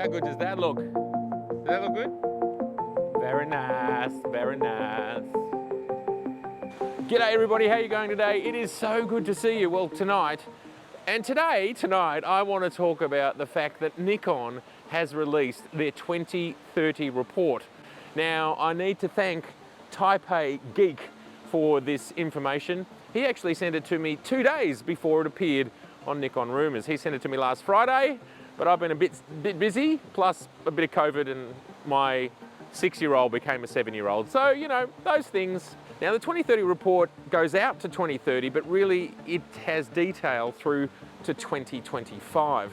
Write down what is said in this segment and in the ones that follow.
How good does that look? Does that look good? Very nice, very nice. G'day everybody, how are you going today? It is so good to see you. Well, tonight, I want to talk about the fact that Nikon has released their 2030 report. Now, I need to thank Taipei Geek for this information. He actually sent it to me 2 days before it appeared on Nikon Rumors. He sent it to me last Friday, but I've been a bit busy, plus a bit of COVID, and my 6-year-old became a 7-year-old. So, you know, those things. Now, the 2030 report goes out to 2030, but really it has detail through to 2025.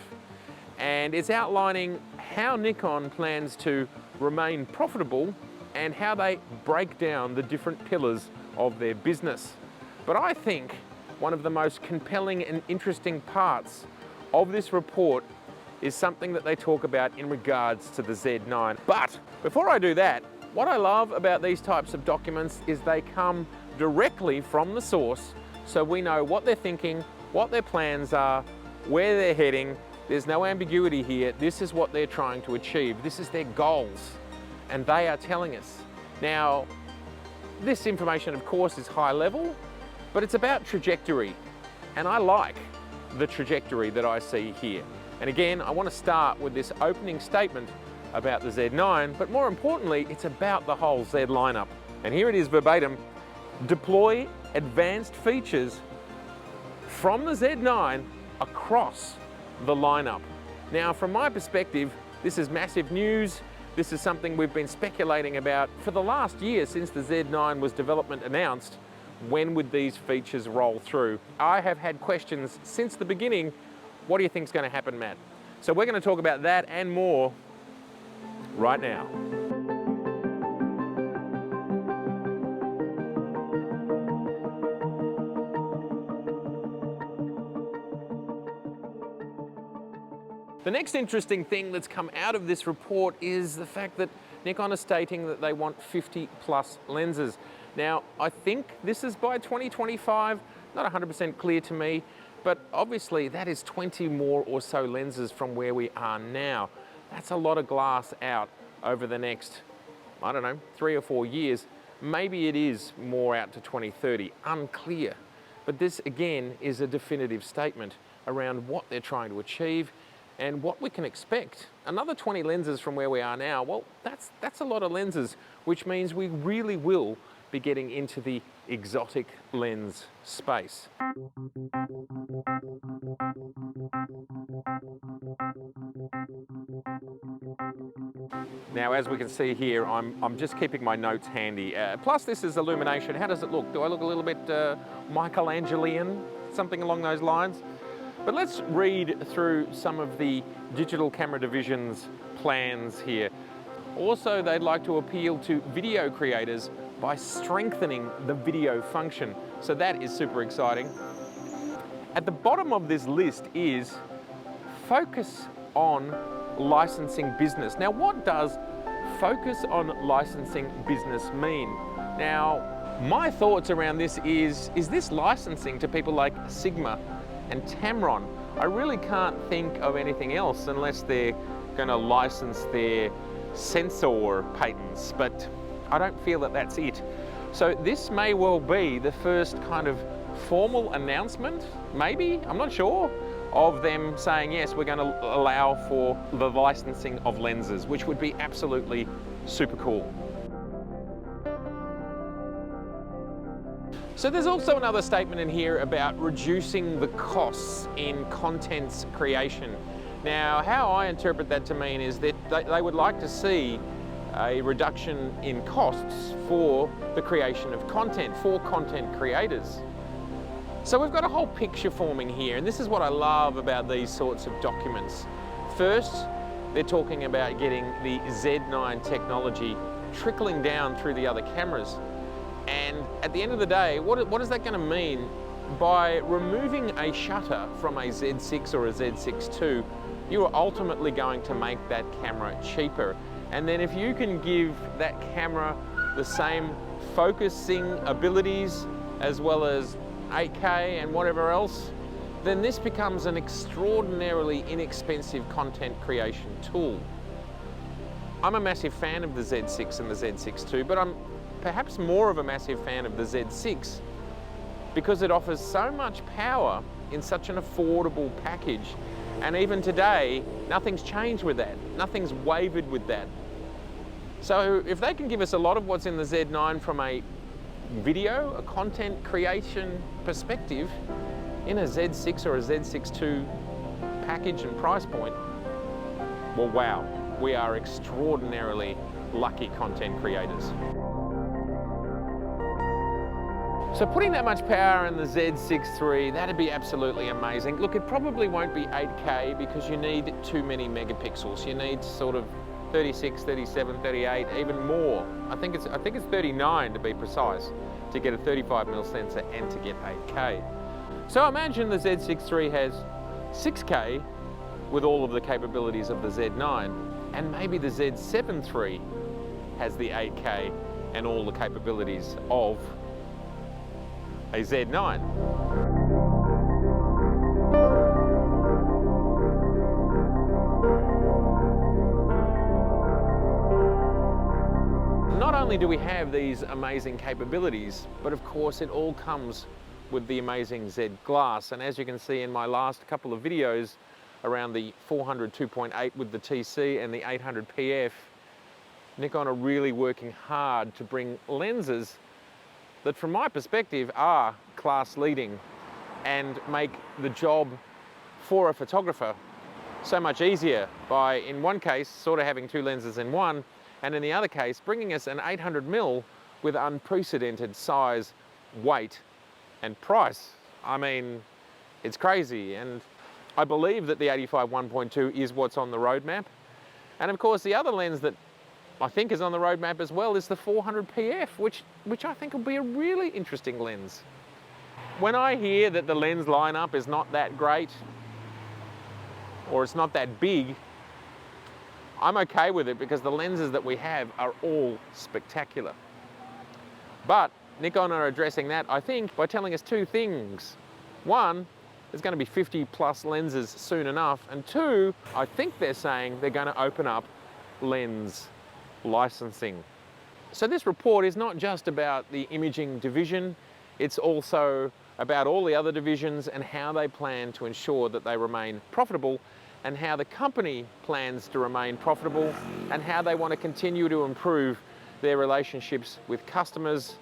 And it's outlining how Nikon plans to remain profitable and how they break down the different pillars of their business. But I think one of the most compelling and interesting parts of this report is something that they talk about in regards to the Z9. But before I do that, what I love about these types of documents is they come directly from the source, so we know what they're thinking, what their plans are, where they're heading. There's no ambiguity here. This is what they're trying to achieve. This is their goals, and they are telling us. Now, this information, of course, is high level, but it's about trajectory, and I like the trajectory that I see here. And again, I want to start with this opening statement about the Z9, but more importantly, it's about the whole Z lineup. And here it is verbatim: deploy advanced features from the Z9 across the lineup. Now, from my perspective, this is massive news. This is something we've been speculating about for the last year since the Z9 was development announced. When would these features roll through? I have had questions since the beginning. What do you think is going to happen, Matt? So we're going to talk about that and more right now. The next interesting thing that's come out of this report is the fact that Nikon is stating that they want 50 plus lenses. Now, I think this is by 2025, not 100% clear to me, but obviously that is 20 more or so lenses from where we are now. That's a lot of glass out over the next, I don't know, 3 or 4 years. Maybe it is more out to 2030, unclear. But this again is a definitive statement around what they're trying to achieve and what we can expect. Another 20 lenses from where we are now, well, that's a lot of lenses, which means we really will be getting into the exotic lens space. Now, as we can see here, I'm just keeping my notes handy. Plus, this is illumination. How does it look? Do I look a little bit Michelangelian, something along those lines? But let's read through some of the digital camera division's plans here. Also, they'd like to appeal to video creators by strengthening the video function. So that is super exciting. At the bottom of this list is focus on licensing business. Now, what does focus on licensing business mean? Now, my thoughts around this is this licensing to people like Sigma and Tamron? I really can't think of anything else unless they're going to license their sensor patents, but I don't feel that that's it. So this may well be the first kind of formal announcement, maybe, I'm not sure, of them saying, yes, we're going to allow for the licensing of lenses, which would be absolutely super cool. So there's also another statement in here about reducing the costs in content's creation. Now, how I interpret that to mean is that they would like to see a reduction in costs for the creation of content, for content creators. So we've got a whole picture forming here, and this is what I love about these sorts of documents. First, they're talking about getting the Z9 technology trickling down through the other cameras. And at the end of the day, what is that going to mean? By removing a shutter from a Z6 or a Z6 II, you are ultimately going to make that camera cheaper. And then if you can give that camera the same focusing abilities as well as 8K and whatever else, then this becomes an extraordinarily inexpensive content creation tool. I'm a massive fan of the Z6 and the Z6 II, but I'm perhaps more of a massive fan of the Z6 because it offers so much power in such an affordable package. And even today, nothing's changed with that. Nothing's wavered with that. So if they can give us a lot of what's in the Z9 from a video, a content creation perspective, in a Z6 or a Z6 II package and price point, well, wow, we are extraordinarily lucky content creators. So putting that much power in the Z6 III, that'd be absolutely amazing. Look, it probably won't be 8K because you need too many megapixels. You need sort of 36, 37, 38, even more. I think it's 39 to be precise, to get a 35mm sensor and to get 8K. So imagine the Z6 III has 6K with all of the capabilities of the Z9, and maybe the Z7 III has the 8K and all the capabilities of a Z9. Not only do we have these amazing capabilities, but of course it all comes with the amazing Z glass. And as you can see in my last couple of videos around the 400 2.8 with the TC and the 800 PF, Nikon are really working hard to bring lenses that from my perspective are class leading and make the job for a photographer so much easier by, in one case, sort of having two lenses in one, and in the other case, bringing us an 800mm with unprecedented size, weight, and price. I mean, it's crazy, and I believe that the 85 1.2 is what's on the roadmap. And of course, the other lens that I think is on the roadmap as well is the 400 PF, which I think will be a really interesting lens. When I hear that the lens lineup is not that great, or it's not that big, I'm okay with it because the lenses that we have are all spectacular. But Nikon are addressing that, I think, by telling us two things. One, there's going to be 50 plus lenses soon enough. And two, I think they're saying they're going to open up lens licensing. So this report is not just about the imaging division, it's also about all the other divisions and how they plan to ensure that they remain profitable, and how the company plans to remain profitable, and how they want to continue to improve their relationships with customers,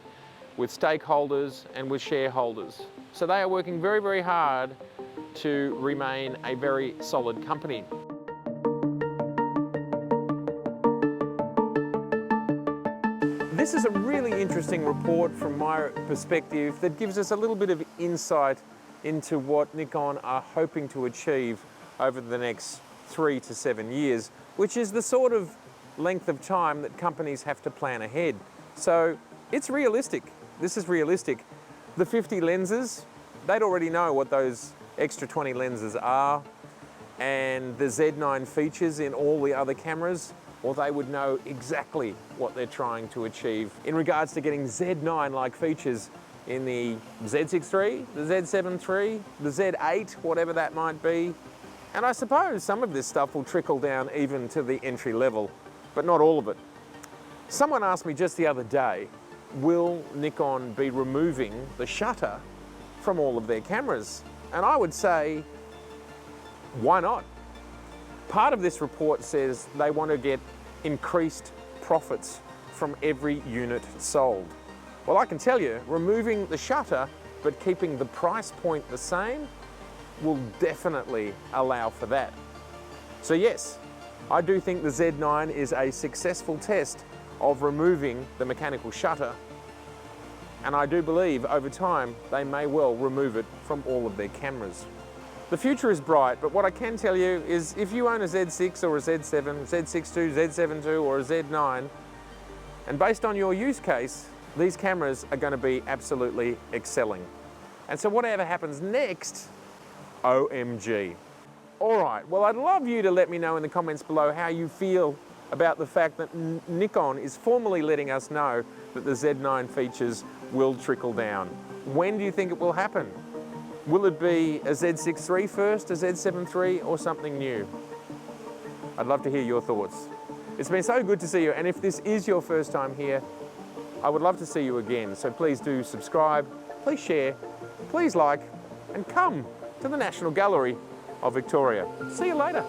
with stakeholders, and with shareholders. So they are working very, very hard to remain a very solid company. This is a really interesting report from my perspective that gives us a little bit of insight into what Nikon are hoping to achieve over the next 3 to 7 years, which is the sort of length of time that companies have to plan ahead. So it's realistic. This is realistic. The 50 lenses, they'd already know what those extra 20 lenses are, and the Z9 features in all the other cameras, or they would know exactly what they're trying to achieve in regards to getting Z9-like features in the Z6 III, the Z7 III, the Z8, whatever that might be. And I suppose some of this stuff will trickle down even to the entry level, but not all of it. Someone asked me just the other day, will Nikon be removing the shutter from all of their cameras? And I would say, why not? Part of this report says they want to get increased profits from every unit sold. Well, I can tell you, removing the shutter but keeping the price point the same will definitely allow for that. So yes, I do think the Z9 is a successful test of removing the mechanical shutter, and I do believe over time they may well remove it from all of their cameras. The future is bright, but what I can tell you is if you own a Z6 or a Z7, Z6 II, Z7 II or a Z9, and based on your use case, these cameras are going to be absolutely excelling. And so whatever happens next, OMG. All right, well, I'd love you to let me know in the comments below how you feel about the fact that Nikon is formally letting us know that the Z9 features will trickle down. When do you think it will happen? Will it be a Z6 III first, a Z7 III, or something new? I'd love to hear your thoughts. It's been so good to see you, and if this is your first time here, I would love to see you again. So please do subscribe, please share, please like, and come to the National Gallery of Victoria. See you later.